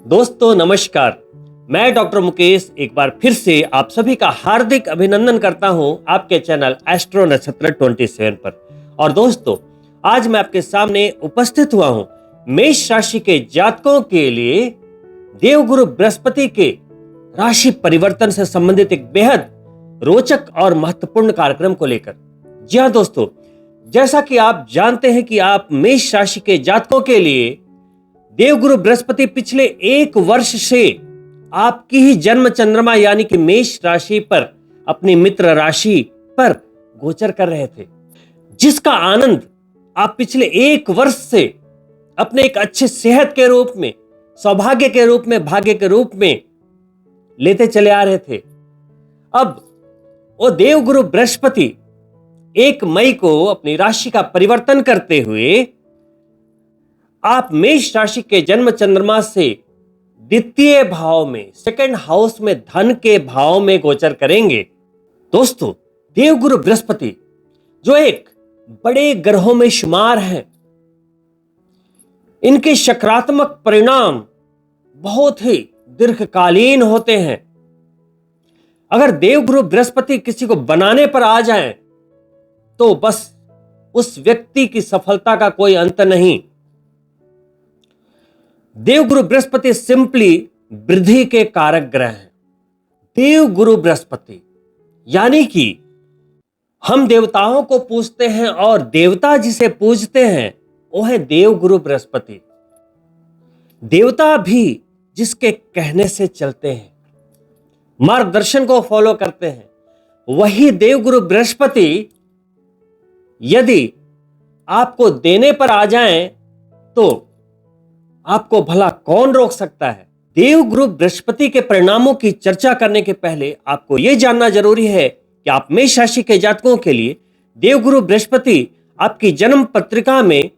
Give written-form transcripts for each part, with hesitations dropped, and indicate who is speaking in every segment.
Speaker 1: दोस्तों नमस्कार। मैं डॉक्टर मुकेश एक बार फिर से आप सभी का हार्दिक अभिनंदन करता हूं आपके चैनल एस्ट्रो नक्षत्र 27 पर। और दोस्तों आज मैं आपके सामने उपस्थित हुआ हूं मेष राशि के जातकों के लिए देवगुरु बृहस्पति के राशि परिवर्तन से संबंधित एक बेहद रोचक और महत्वपूर्ण कार्यक्रम को लेकर। जी हाँ दोस्तों, जैसा कि आप जानते हैं कि आप मेष राशि के जातकों के लिए देवगुरु बृहस्पति पिछले एक वर्ष से आपकी ही जन्म चंद्रमा यानी कि मेष राशि पर अपनी मित्र राशि पर गोचर कर रहे थे, जिसका आनंद आप पिछले एक वर्ष से अपने एक अच्छे सेहत के रूप में, सौभाग्य के रूप में, भाग्य के रूप में लेते चले आ रहे थे। अब वो देवगुरु बृहस्पति 1 मई को अपनी राशि का परिवर्तन करते हुए आप मेष राशि के जन्म चंद्रमा से द्वितीय भाव में, सेकंड हाउस में, धन के भाव में गोचर करेंगे। दोस्तों देवगुरु बृहस्पति जो एक बड़े ग्रहों में शुमार हैं, इनके सकारात्मक परिणाम बहुत ही दीर्घकालीन होते हैं। अगर देवगुरु बृहस्पति किसी को बनाने पर आ जाएं, तो बस उस व्यक्ति की सफलता का कोई अंत नहीं। देवगुरु बृहस्पति सिंपली वृद्धि के कारक ग्रह हैं। देवगुरु बृहस्पति यानी कि हम देवताओं को पूजते हैं और देवता जिसे पूजते हैं वो है देवगुरु बृहस्पति। देवता भी जिसके कहने से चलते हैं, मार्गदर्शन को फॉलो करते हैं, वही देवगुरु बृहस्पति यदि आपको देने पर आ जाएं तो आपको भला कौन रोक सकता है। देवगुरु बृहस्पति के परिणामों की चर्चा करने के पहले आपको यह जानना जरूरी है कि आप मेष राशि के जातकों के लिए देवगुरु बृहस्पति आपकी जन्म पत्रिका में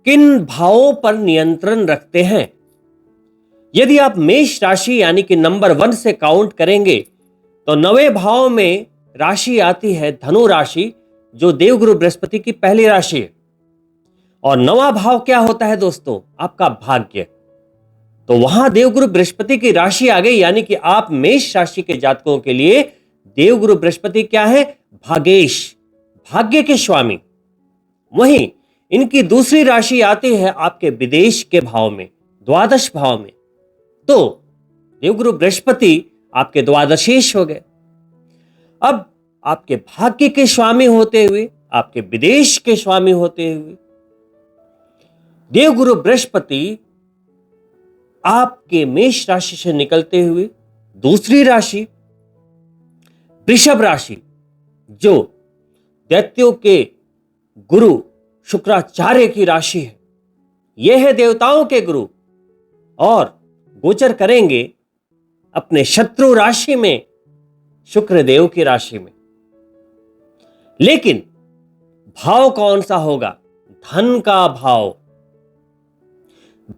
Speaker 1: किन भावों पर नियंत्रण रखते हैं। यदि आप मेष राशि यानी कि नंबर 1 से काउंट करेंगे तो 9वें भाव में राशि आती है धनु राशि, जो देवगुरु बृहस्पति की पहली राशि है। और 9वां भाव क्या होता है दोस्तों? आपका भाग्य। तो वहां देवगुरु बृहस्पति की राशि आ गई, यानी कि आप मेष राशि के जातकों के लिए देवगुरु बृहस्पति क्या है? भागेश, भाग्य के स्वामी। वहीं इनकी दूसरी राशि आती है आपके विदेश के भाव में, द्वादश भाव में। तो देवगुरु बृहस्पति आपके द्वादशेश हो गए। अब आपके भाग्य के स्वामी होते हुए, आपके विदेश के स्वामी होते हुए देवगुरु बृहस्पति आपके मेष राशि से निकलते हुए दूसरी राशि वृषभ राशि, जो दैत्यों के गुरु शुक्राचार्य की राशि है, यह है देवताओं के गुरु, और गोचर करेंगे अपने शत्रु राशि में, शुक्रदेव की राशि में। लेकिन भाव कौन सा होगा? धन का भाव।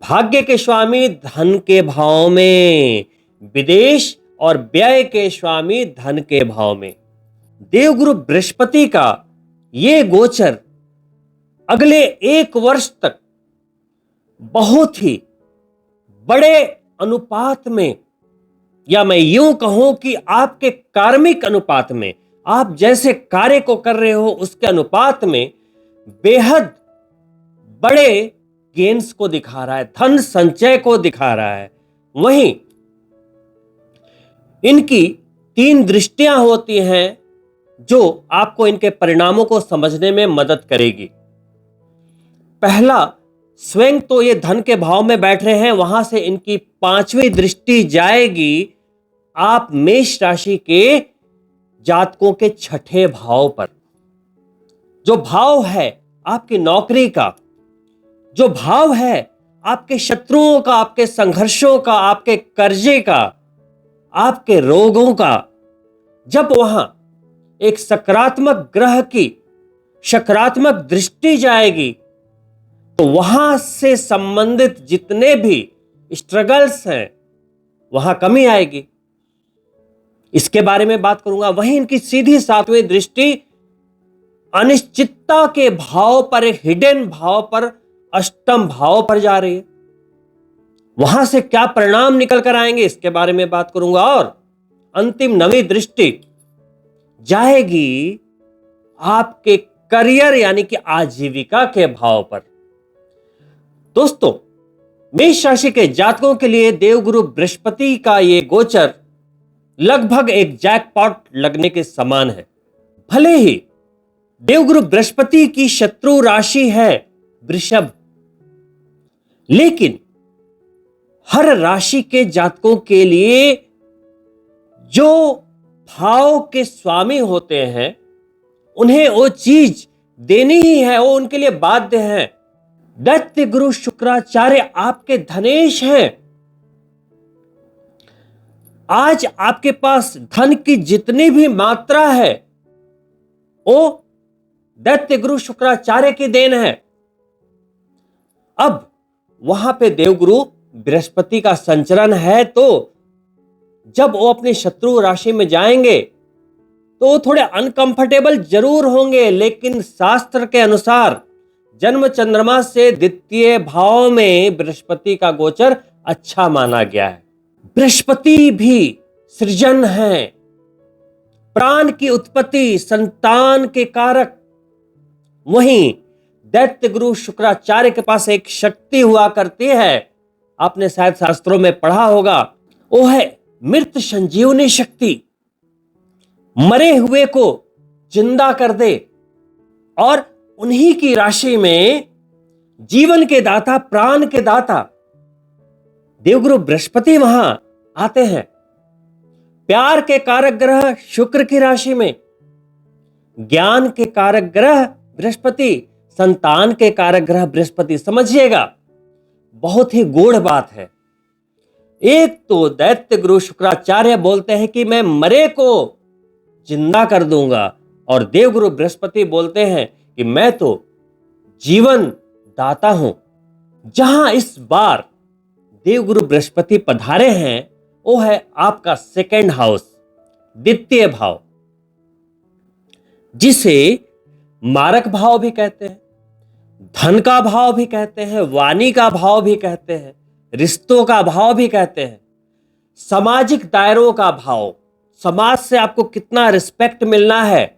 Speaker 1: भाग्य के स्वामी धन के भाव में, विदेश और व्यय के स्वामी धन के भाव में। देवगुरु बृहस्पति का ये गोचर अगले 1 वर्ष तक बहुत ही बड़े अनुपात में, या मैं यूं कहूं कि आपके कार्मिक अनुपात में, आप जैसे कार्य को कर रहे हो उसके अनुपात में बेहद बड़े गेन्स को दिखा रहा है, धन संचय को दिखा रहा है। वहीं इनकी 3 दृष्टियां होती हैं जो आपको इनके परिणामों को समझने में मदद करेगी। पहला, स्वयं तो ये धन के भाव में बैठ रहे हैं, वहां से इनकी 5वीं दृष्टि जाएगी आप मेष राशि के जातकों के 6ठे भाव पर। जो भाव है आपकी नौकरी का, जो भाव है आपके शत्रुओं का, आपके संघर्षों का, आपके कर्जे का, आपके रोगों का, जब वहां एक सकारात्मक ग्रह की सकारात्मक दृष्टि जाएगी तो वहां से संबंधित जितने भी स्ट्रगल्स हैं वहां कमी आएगी। इसके बारे में बात करूंगा। वहीं इनकी सीधी 7वीं दृष्टि अनिश्चितता के भाव पर, एक हिडन भाव पर, अष्टम भाव पर जा रही है। वहां से क्या परिणाम निकल कर आएंगे इसके बारे में बात करूंगा। और अंतिम नवी दृष्टि जाएगी आपके करियर यानी कि आजीविका के भाव पर। दोस्तों, मेष राशि के जातकों के लिए देवगुरु बृहस्पति का यह गोचर लगभग एक जैकपॉट लगने के समान है। भले ही देवगुरु बृहस्पति की शत्रु राशि है वृषभ, लेकिन हर राशि के जातकों के लिए जो भाव के स्वामी होते हैं उन्हें वो चीज देनी ही है, वो उनके लिए बाध्य है। दैत्य गुरु शुक्राचार्य आपके धनेश हैं। आज आपके पास धन की जितनी भी मात्रा है वो दैत्य गुरु शुक्राचार्य की देन है। अब वहां पे देवगुरु बृहस्पति का संचरण है, तो जब वो अपनी शत्रु राशि में जाएंगे तो वो थोड़े अनकंफर्टेबल जरूर होंगे, लेकिन शास्त्र के अनुसार जन्म चंद्रमा से द्वितीय भाव में बृहस्पति का गोचर अच्छा माना गया है। बृहस्पति भी सृजन है, प्राण की उत्पत्ति, संतान के कारक। वहीं दैत्य गुरु शुक्राचार्य के पास एक शक्ति हुआ करती है, आपने शायद शास्त्रों में पढ़ा होगा, वो है मृत संजीवनी शक्ति। मरे हुए को जिंदा कर दे। और उन्हीं की राशि में जीवन के दाता, प्राण के दाता देवगुरु बृहस्पति वहां आते हैं। प्यार के कारक ग्रह शुक्र की राशि में, ज्ञान के कारक ग्रह बृहस्पति, संतान के कारक ग्रह बृहस्पति। समझिएगा, बहुत ही गूढ़ बात है। एक तो दैत्य गुरु शुक्राचार्य बोलते हैं कि मैं मरे को जिंदा कर दूंगा, और देवगुरु बृहस्पति बोलते हैं कि मैं तो जीवन दाता हूं। जहां इस बार देवगुरु बृहस्पति पधारे हैं वो है आपका सेकंड हाउस, द्वितीय भाव, जिसे मारक भाव भी कहते हैं, धन का भाव भी कहते हैं, वाणी का भाव भी कहते हैं, रिश्तों का भाव भी कहते हैं, सामाजिक दायरों का भाव, समाज से आपको कितना रिस्पेक्ट मिलना है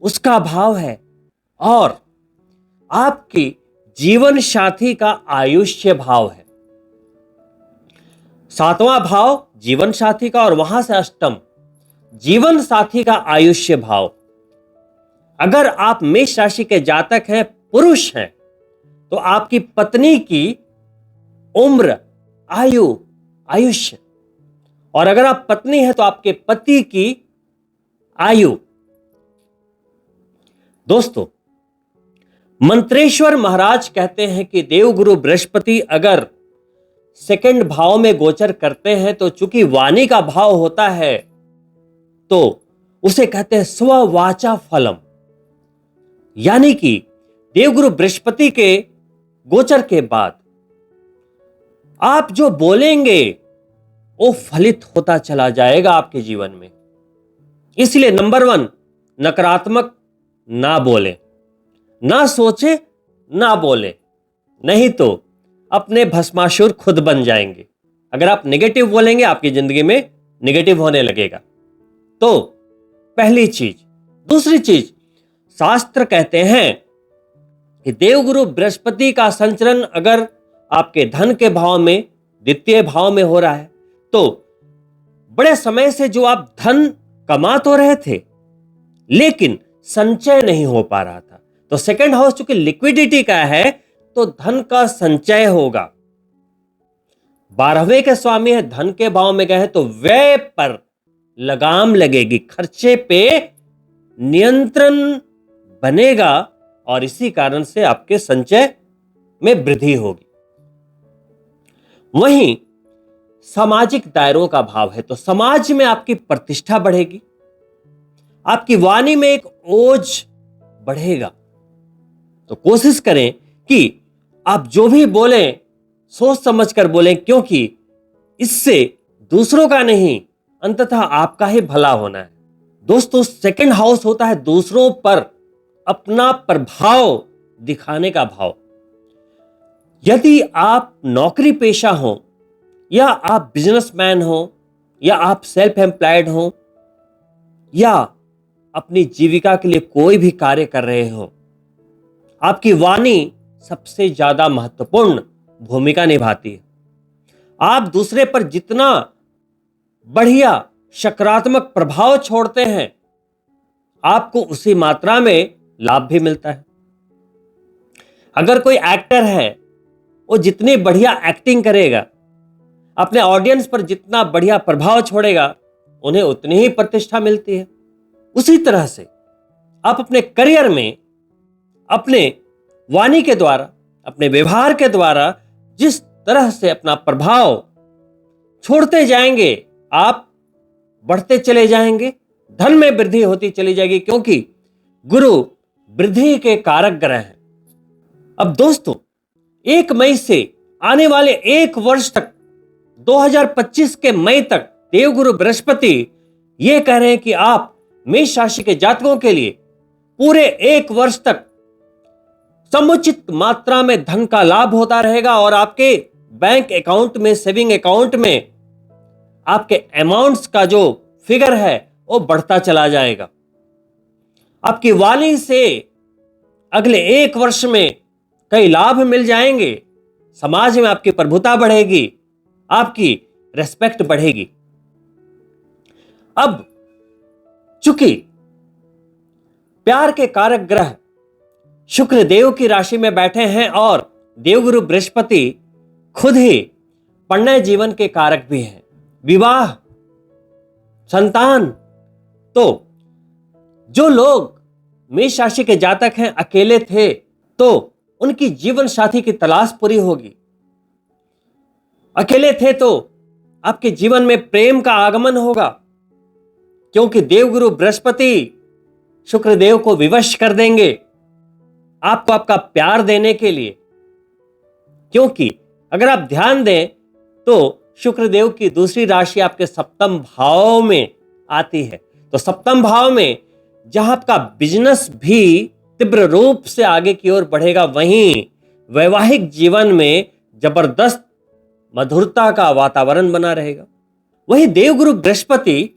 Speaker 1: उसका भाव है, और आपकी जीवन साथी का आयुष्य भाव है। सातवां भाव जीवन साथी का, और वहां से अष्टम जीवन साथी का आयुष्य भाव। अगर आप मेष राशि के जातक हैं, पुरुष हैं, तो आपकी पत्नी की उम्र, आयु, आयुष्य, और अगर आप पत्नी हैं तो आपके पति की आयु। दोस्तों, मंत्रेश्वर महाराज कहते हैं कि देवगुरु बृहस्पति अगर सेकंड भाव में गोचर करते हैं तो चूंकि वाणी का भाव होता है तो उसे कहते हैं स्ववाचा फलम, यानी कि देवगुरु बृहस्पति के गोचर के बाद आप जो बोलेंगे वो फलित होता चला जाएगा आपके जीवन में। इसलिए नंबर 1, नकारात्मक ना बोले, ना सोचे, ना बोले, नहीं तो अपने भस्मासुर खुद बन जाएंगे। अगर आप नेगेटिव बोलेंगे आपकी जिंदगी में नेगेटिव होने लगेगा। तो पहली चीज। दूसरी चीज, शास्त्र कहते हैं कि देवगुरु बृहस्पति का संचरण अगर आपके धन के भाव में, द्वितीय भाव में हो रहा है, तो बड़े समय से जो आप धन कमा तो रहे थे लेकिन संचय नहीं हो पा रहा था, तो सेकंड हाउस चूंकि लिक्विडिटी का है तो धन का संचय होगा। 12वें के स्वामी है, धन के भाव में गए हैं तो व्यय पर लगाम लगेगी, खर्चे पे नियंत्रण बनेगा, और इसी कारण से आपके संचय में वृद्धि होगी। वहीं सामाजिक दायरों का भाव है, तो समाज में आपकी प्रतिष्ठा बढ़ेगी, आपकी वाणी में एक ओज बढ़ेगा। तो कोशिश करें कि आप जो भी बोलें सोच समझकर बोलें, क्योंकि इससे दूसरों का नहीं अंततः आपका ही भला होना है। दोस्तों, सेकंड हाउस होता है दूसरों पर अपना प्रभाव दिखाने का भाव। यदि आप नौकरी पेशा हो, या आप बिजनेसमैन हो, या आप सेल्फ एम्प्लॉयड हो, या अपनी जीविका के लिए कोई भी कार्य कर रहे हो, आपकी वाणी सबसे ज्यादा महत्वपूर्ण भूमिका निभाती है। आप दूसरे पर जितना बढ़िया सकारात्मक प्रभाव छोड़ते हैं, आपको उसी मात्रा में लाभ भी मिलता है। अगर कोई एक्टर है, वो जितनी बढ़िया एक्टिंग करेगा, अपने ऑडियंस पर जितना बढ़िया प्रभाव छोड़ेगा, उन्हें उतनी ही प्रतिष्ठा मिलती है। उसी तरह से आप अपने करियर में अपने वाणी के द्वारा, अपने व्यवहार के द्वारा जिस तरह से अपना प्रभाव छोड़ते जाएंगे, आप बढ़ते चले जाएंगे, धन में वृद्धि होती चली जाएगी, क्योंकि गुरु वृद्धि के कारक ग्रह हैं। अब दोस्तों, 1 मई से आने वाले 1 वर्ष तक, 2025 के मई तक देवगुरु बृहस्पति ये कह रहे हैं कि आप मेष राशि के जातकों के लिए पूरे 1 वर्ष तक समुचित मात्रा में धन का लाभ होता रहेगा, और आपके बैंक अकाउंट में, सेविंग अकाउंट में आपके अमाउंट्स का जो फिगर है वो बढ़ता चला जाएगा। आपकी वाणी से अगले 1 वर्ष में कई लाभ मिल जाएंगे। समाज में आपकी प्रभुता बढ़ेगी, आपकी रेस्पेक्ट बढ़ेगी। अब चूंकि प्यार के कारक ग्रह शुक्र देव की राशि में बैठे हैं, और देवगुरु बृहस्पति खुद ही प्रणय जीवन के कारक भी हैं, विवाह, संतान, तो जो लोग मेष राशि के जातक हैं, अकेले थे, तो उनकी जीवन साथी की तलाश पूरी होगी। अकेले थे तो आपके जीवन में प्रेम का आगमन होगा, क्योंकि देवगुरु बृहस्पति शुक्रदेव को विवश कर देंगे आपको आपका प्यार देने के लिए। क्योंकि अगर आप ध्यान दें तो शुक्रदेव की दूसरी राशि आपके सप्तम भाव में आती है, तो सप्तम भाव में जहां आपका बिजनेस भी तीव्र रूप से आगे की ओर बढ़ेगा, वहीं वैवाहिक जीवन में जबरदस्त मधुरता का वातावरण बना रहेगा। वहीं देवगुरु बृहस्पति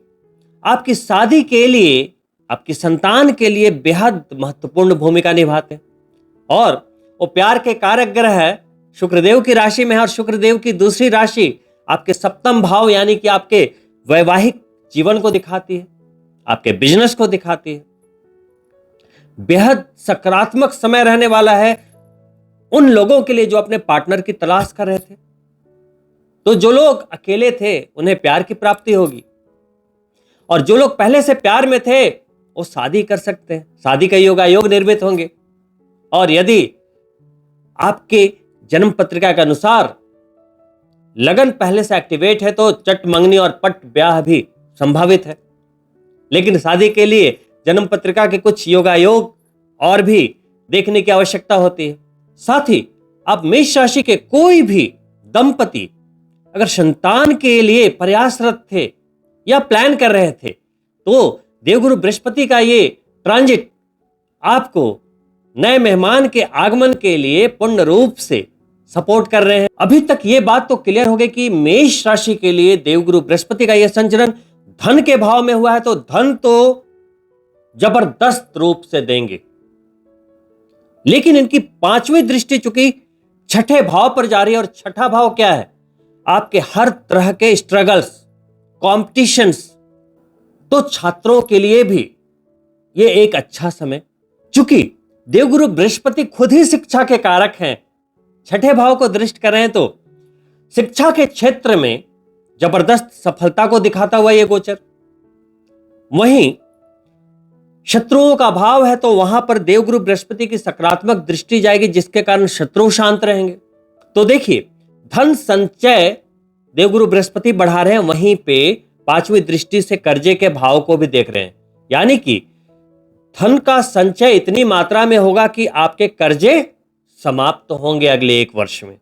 Speaker 1: आपकी शादी के लिए, आपकी संतान के लिए बेहद महत्वपूर्ण भूमिका निभाते हैं, और वो प्यार के कारक ग्रह है, शुक्रदेव की राशि में है, और शुक्रदेव की दूसरी राशि आपके सप्तम भाव यानी कि आपके वैवाहिक जीवन को दिखाती है, आपके बिजनेस को दिखाती है। बेहद सकारात्मक समय रहने वाला है उन लोगों के लिए जो अपने पार्टनर की तलाश कर रहे थे। तो जो लोग अकेले थे उन्हें प्यार की प्राप्ति होगी, और जो लोग पहले से प्यार में थे वो शादी कर सकते हैं, शादी का योग निर्मित होंगे। और यदि आपके जन्म पत्रिका के अनुसार लगन पहले से एक्टिवेट है तो चट मंगनी और पट ब्याह भी संभावित है। लेकिन शादी के लिए जन्म पत्रिका के कुछ योगायोग और भी देखने की आवश्यकता होती है। साथ ही आप मेष राशि के कोई भी दंपति अगर संतान के लिए प्रयासरत थे या प्लान कर रहे थे, तो देवगुरु बृहस्पति का ये ट्रांजिट आपको नए मेहमान के आगमन के लिए पूर्ण रूप से सपोर्ट कर रहे हैं। अभी तक ये बात तो क्लियर हो गई कि मेष राशि के लिए देवगुरु बृहस्पति का यह संचरण धन के भाव में हुआ है, तो धन तो जबरदस्त रूप से देंगे। लेकिन इनकी 5वीं दृष्टि चूंकि छठे भाव पर जा रही है, और छठा भाव क्या है? आपके हर तरह के स्ट्रगल्स, कॉम्पिटिशंस, तो छात्रों के लिए भी ये एक अच्छा समय, चूंकि देवगुरु बृहस्पति खुद ही शिक्षा के कारक हैं, छठे भाव को दृष्ट कर रहे हैं, तो शिक्षा के क्षेत्र में जबरदस्त सफलता को दिखाता हुआ यह गोचर। वहीं शत्रुओं का भाव है, तो वहां पर देवगुरु बृहस्पति की सकारात्मक दृष्टि जाएगी, जिसके कारण शत्रु शांत रहेंगे। तो देखिए, धन संचय देवगुरु बृहस्पति बढ़ा रहे हैं, वहीं पे 5वीं दृष्टि से कर्जे के भाव को भी देख रहे हैं, यानी कि धन का संचय इतनी मात्रा में होगा कि आपके कर्जे समाप्त होंगे अगले 1 वर्ष में।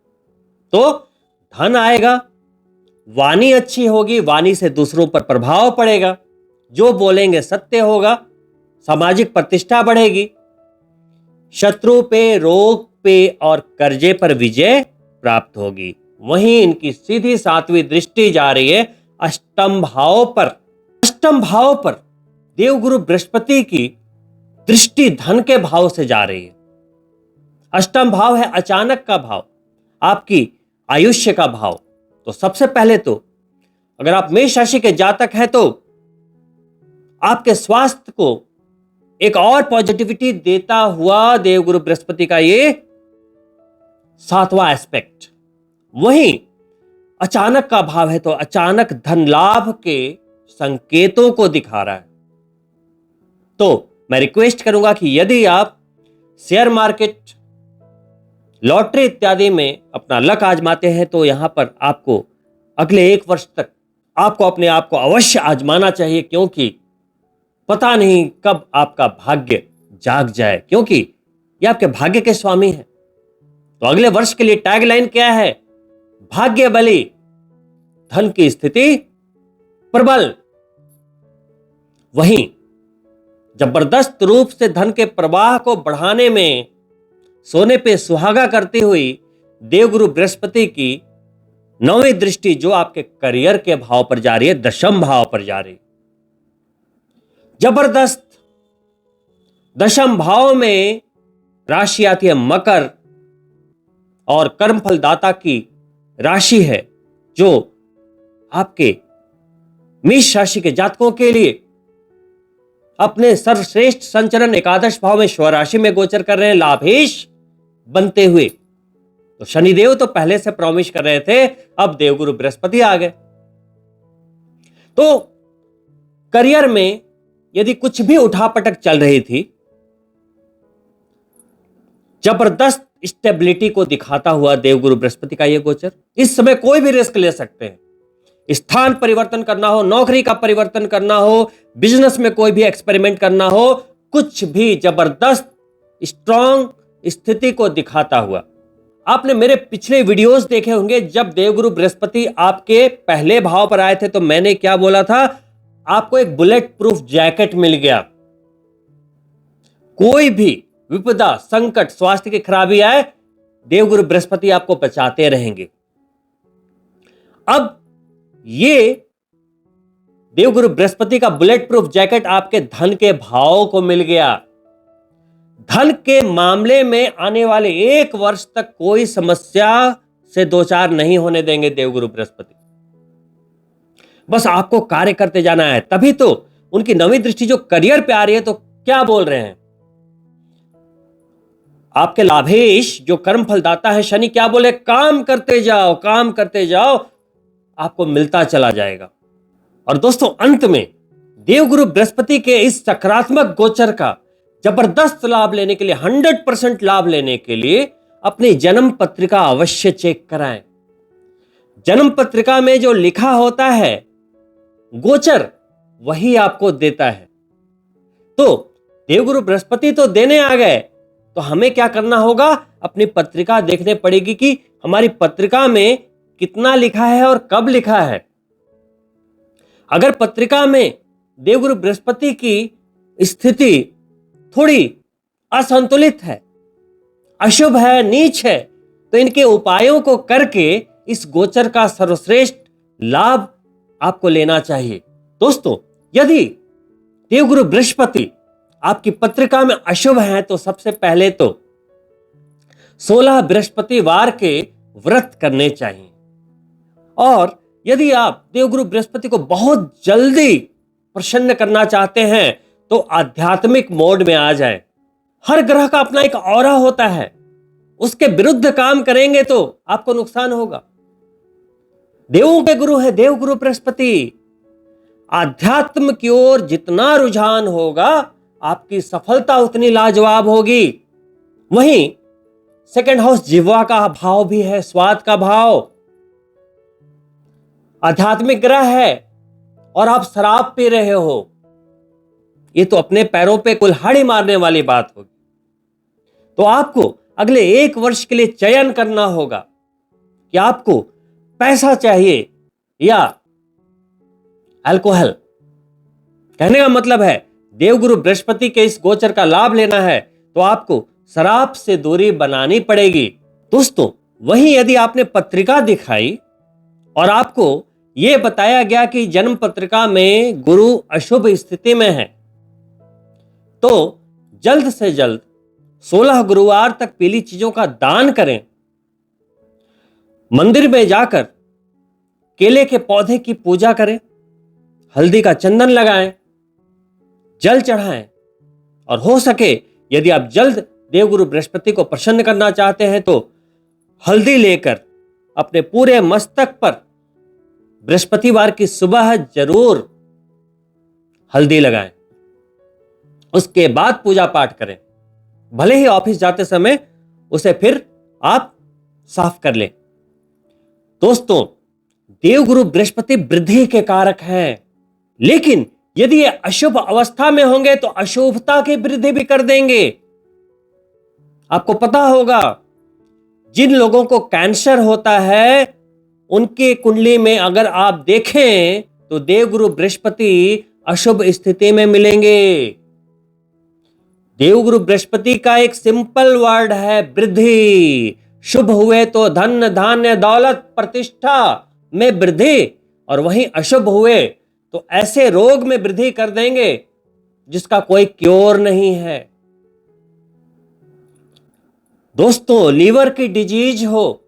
Speaker 1: तो धन आएगा, वाणी अच्छी होगी, वाणी से दूसरों पर प्रभाव पड़ेगा, जो बोलेंगे सत्य होगा, सामाजिक प्रतिष्ठा बढ़ेगी, शत्रु पे, रोग पे और कर्जे पर विजय प्राप्त होगी। वहीं इनकी सीधी 7वीं दृष्टि जा रही है अष्टम भाव पर। अष्टम भाव पर देवगुरु बृहस्पति की दृष्टि धन के भाव से जा रही है। अष्टम भाव है अचानक का भाव, आपकी आयुष्य का भाव। तो सबसे पहले तो अगर आप मेष राशि के जातक हैं तो आपके स्वास्थ्य को एक और पॉजिटिविटी देता हुआ देवगुरु बृहस्पति का ये 7वां एस्पेक्ट। वहीं अचानक का भाव है तो अचानक धन लाभ के संकेतों को दिखा रहा है। तो मैं रिक्वेस्ट करूंगा कि यदि आप शेयर मार्केट, लॉटरी इत्यादि में अपना लक आजमाते हैं तो यहां पर आपको अगले 1 वर्ष तक आपको अपने आप को अवश्य आजमाना चाहिए, क्योंकि पता नहीं कब आपका भाग्य जाग जाए, क्योंकि ये आपके भाग्य के स्वामी हैं। तो अगले वर्ष के लिए टैगलाइन क्या है? भाग्य बली, धन की स्थिति प्रबल। वहीं जबरदस्त रूप से धन के प्रवाह को बढ़ाने में सोने पे सुहागा करती हुई देवगुरु बृहस्पति की 9वीं दृष्टि जो आपके करियर के भाव पर जा रही है, दशम भाव पर जा रही है। जबरदस्त दशम भाव में राशि आती है मकर और कर्मफल दाता की राशि है, जो आपके मेष राशि के जातकों के लिए अपने सर्वश्रेष्ठ संचरण एकादश भाव में स्वराशि में गोचर कर रहे हैं, लाभेश बनते हुए। तो शनिदेव तो पहले से प्रॉमिस कर रहे थे, अब देवगुरु बृहस्पति आ गए। तो करियर में यदि कुछ भी उठापटक चल रही थी, जबरदस्त स्टेबिलिटी को दिखाता हुआ देवगुरु बृहस्पति का यह गोचर। इस समय कोई भी रिस्क ले सकते हैं, स्थान परिवर्तन करना हो, नौकरी का परिवर्तन करना हो, बिजनेस में कोई भी एक्सपेरिमेंट करना हो, कुछ भी जबरदस्त स्ट्रॉन्ग स्थिति को दिखाता हुआ। आपने मेरे पिछले वीडियोस देखे होंगे, जब देवगुरु बृहस्पति आपके पहले भाव पर आए थे तो मैंने क्या बोला था? आपको एक बुलेट प्रूफ जैकेट मिल गया। कोई भी विपदा, संकट, स्वास्थ्य की खराबी आए, देवगुरु बृहस्पति आपको बचाते रहेंगे। अब ये देवगुरु बृहस्पति का बुलेट प्रूफ जैकेट आपके धन के भाव को मिल गया। धन के मामले में आने वाले 1 वर्ष तक कोई समस्या से दो चार नहीं होने देंगे देवगुरु बृहस्पति। बस आपको कार्य करते जाना है। तभी तो उनकी 9वीं दृष्टि जो करियर पे आ रही है, तो क्या बोल रहे हैं आपके लाभेश जो कर्म फलदाता है शनि, क्या बोले? काम करते जाओ, काम करते जाओ, आपको मिलता चला जाएगा। और दोस्तों, अंत में देवगुरु बृहस्पति के इस सकारात्मक गोचर का जबरदस्त लाभ लेने के लिए, 100% लाभ लेने के लिए अपनी जन्म पत्रिका अवश्य चेक कराएं। जन्म पत्रिका में जो लिखा होता है गोचर, वही आपको देता है। तो देवगुरु बृहस्पति तो देने आ गए, तो हमें क्या करना होगा? अपनी पत्रिका देखने पड़ेगी कि हमारी पत्रिका में कितना लिखा है और कब लिखा है। अगर पत्रिका में देवगुरु बृहस्पति की स्थिति थोड़ी असंतुलित है, अशुभ है, नीच है, तो इनके उपायों को करके इस गोचर का सर्वश्रेष्ठ लाभ आपको लेना चाहिए। दोस्तों, यदि देवगुरु बृहस्पति आपकी पत्रिका में अशुभ है, तो सबसे पहले तो 16 बृहस्पतिवार के व्रत करने चाहिए। और यदि आप देवगुरु बृहस्पति को बहुत जल्दी प्रसन्न करना चाहते हैं, तो आध्यात्मिक मोड में आ जाएं। हर ग्रह का अपना एक ऑरा होता है, उसके विरुद्ध काम करेंगे तो आपको नुकसान होगा। देवों के गुरु है देवगुरु बृहस्पति। आध्यात्म की ओर जितना रुझान होगा, आपकी सफलता उतनी लाजवाब होगी। वहीं 2nd हाउस जिह्वा का भाव भी है, स्वाद का भाव। आध्यात्मिक ग्रह है और आप शराब पी रहे हो, ये तो अपने पैरों पे कुल्हाड़ी मारने वाली बात होगी। तो आपको अगले 1 वर्ष के लिए चयन करना होगा कि आपको पैसा चाहिए या अल्कोहल। कहने का मतलब है, देवगुरु बृहस्पति के इस गोचर का लाभ लेना है तो आपको शराब से दूरी बनानी पड़ेगी। दोस्तों, वहीं यदि आपने पत्रिका दिखाई और आपको यह बताया गया कि जन्म पत्रिका में गुरु अशुभ स्थिति में है, तो जल्द से जल्द 16 गुरुवार तक पीली चीजों का दान करें। मंदिर में जाकर केले के पौधे की पूजा करें, हल्दी का चंदन लगाएं, जल चढ़ाएं और हो सके यदि आप जल्द देवगुरु बृहस्पति को प्रसन्न करना चाहते हैं तो हल्दी लेकर अपने पूरे मस्तक पर बृहस्पतिवार की सुबह जरूर हल्दी लगाएं। उसके बाद पूजा पाठ करें। भले ही ऑफिस जाते समय उसे फिर आप साफ कर लें। दोस्तों, देवगुरु बृहस्पति वृद्धि के कारक हैं, लेकिन यदि ये अशुभ अवस्था में होंगे तो अशुभता की वृद्धि भी कर देंगे। आपको पता होगा, जिन लोगों को कैंसर होता है उनकी कुंडली में अगर आप देखें तो देवगुरु बृहस्पति अशुभ स्थिति में मिलेंगे। देवगुरु बृहस्पति का एक सिंपल वर्ड है वृद्धि। शुभ हुए तो धन धान्य दौलत प्रतिष्ठा में वृद्धि, और वहीं अशुभ हुए तो ऐसे रोग में वृद्धि कर देंगे जिसका कोई क्योर नहीं है। दोस्तों, लीवर की डिजीज हो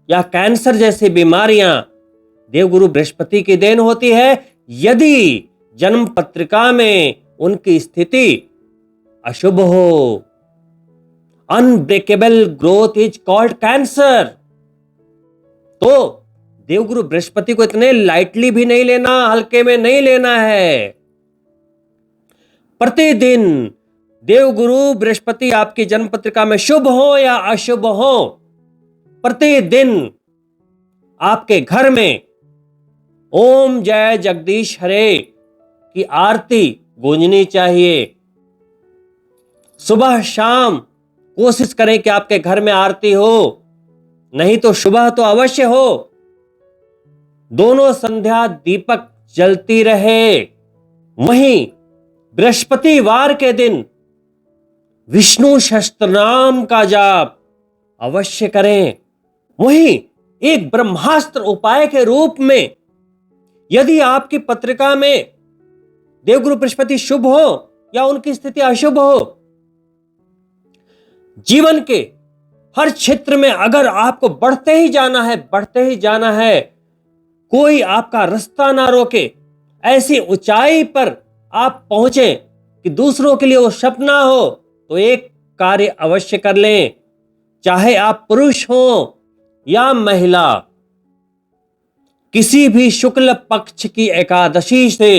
Speaker 1: या कैंसर जैसी बीमारियां देवगुरु बृहस्पति की देन होती है यदि जन्म पत्रिका में उनकी स्थिति अशुभ हो। Unbreakable growth is called cancer. तो देवगुरु बृहस्पति को इतने लाइटली भी नहीं लेना, हल्के में नहीं लेना है। प्रतिदिन देवगुरु बृहस्पति आपकी जन्म पत्रिका में शुभ हो या अशुभ हो, प्रतिदिन आपके घर में ओम जय जगदीश हरे की आरती गूंजनी चाहिए। सुबह शाम कोशिश करें कि आपके घर में आरती हो, नहीं तो सुबह तो अवश्य हो। दोनों संध्या दीपक जलती रहे। वहीं बृहस्पतिवार के दिन विष्णु सहस्त्रनाम का जाप अवश्य करें। वहीं एक ब्रह्मास्त्र उपाय के रूप में यदि आपकी पत्रिका में देवगुरु बृहस्पति शुभ हो या उनकी स्थिति अशुभ हो, जीवन के हर क्षेत्र में अगर आपको बढ़ते ही जाना है, कोई आपका रास्ता ना रोके, ऐसी ऊंचाई पर आप पहुंचे कि दूसरों के लिए वो सपना हो, तो एक कार्य अवश्य कर लें। चाहे आप पुरुष हो या महिला, किसी भी शुक्ल पक्ष की एकादशी से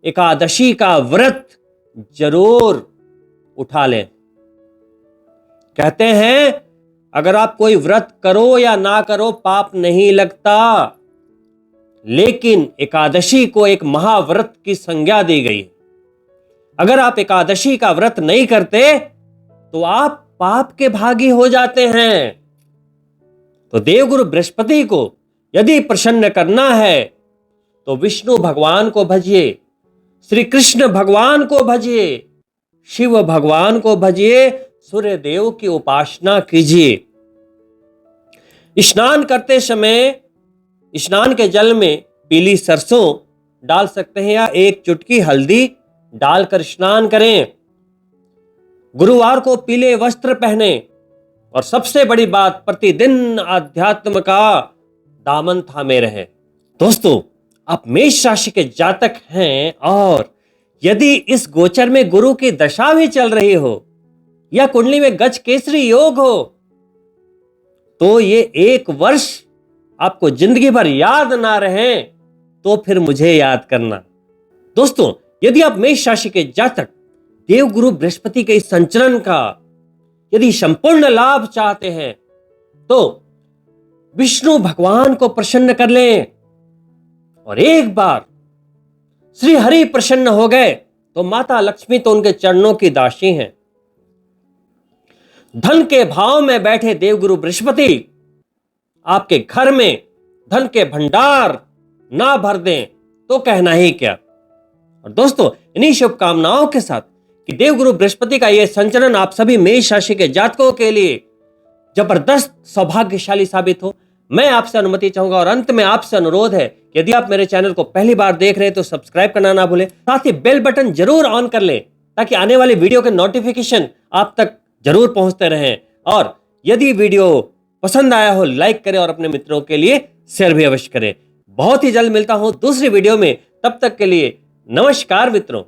Speaker 1: एकादशी का व्रत जरूर उठा लें। कहते हैं अगर आप कोई व्रत करो या ना करो पाप नहीं लगता, लेकिन एकादशी को एक महाव्रत की संज्ञा दी गई। अगर आप एकादशी का व्रत नहीं करते तो आप पाप के भागी हो जाते हैं। तो देवगुरु बृहस्पति को यदि प्रसन्न करना है तो विष्णु भगवान को भजिए, श्री कृष्ण भगवान को भजिए, शिव भगवान को भजिए, सूर्य देव की उपासना कीजिए। स्नान करते समय स्नान के जल में पीली सरसों डाल सकते हैं या एक चुटकी हल्दी डालकर स्नान करें। गुरुवार को पीले वस्त्र पहने, और सबसे बड़ी बात, प्रतिदिन आध्यात्म का दामन थामे रहे। दोस्तों, आप मेष राशि के जातक हैं और यदि इस गोचर में गुरु की दशा भी चल रही हो या कुंडली में गज केसरी योग हो, तो ये एक वर्ष आपको जिंदगी भर याद ना रहे तो फिर मुझे याद करना। दोस्तों, यदि आप मेष राशि के जातक देवगुरु बृहस्पति के इस संचरण का यदि संपूर्ण लाभ चाहते हैं तो विष्णु भगवान को प्रसन्न कर लें, और एक बार श्री हरि प्रसन्न हो गए तो माता लक्ष्मी तो उनके चरणों की दासी हैं। धन के भाव में बैठे देवगुरु बृहस्पति आपके घर में धन के भंडार ना भर दें तो कहना ही क्या। और दोस्तों, इन्हीं शुभकामनाओं के साथ कि देवगुरु बृहस्पति का यह संचरण आप सभी मेष राशि के जातकों के लिए जबरदस्त सौभाग्यशाली साबित हो। मैं आपसे अनुमति चाहूंगा और अंत में आपसे अनुरोध है कि यदि आप मेरे चैनल को पहली बार देख रहे हैं तो सब्सक्राइब करना ना भूलें, साथ ही बेल बटन जरूर ऑन कर लें ताकि आने वाली वीडियो के नोटिफिकेशन आप तक जरूर पहुंचते रहें। और यदि वीडियो पसंद आया हो लाइक करें और अपने मित्रों के लिए शेयर भी अवश्य करें। बहुत ही जल्द मिलता हूं दूसरी वीडियो में, तब तक के लिए नमस्कार मित्रों।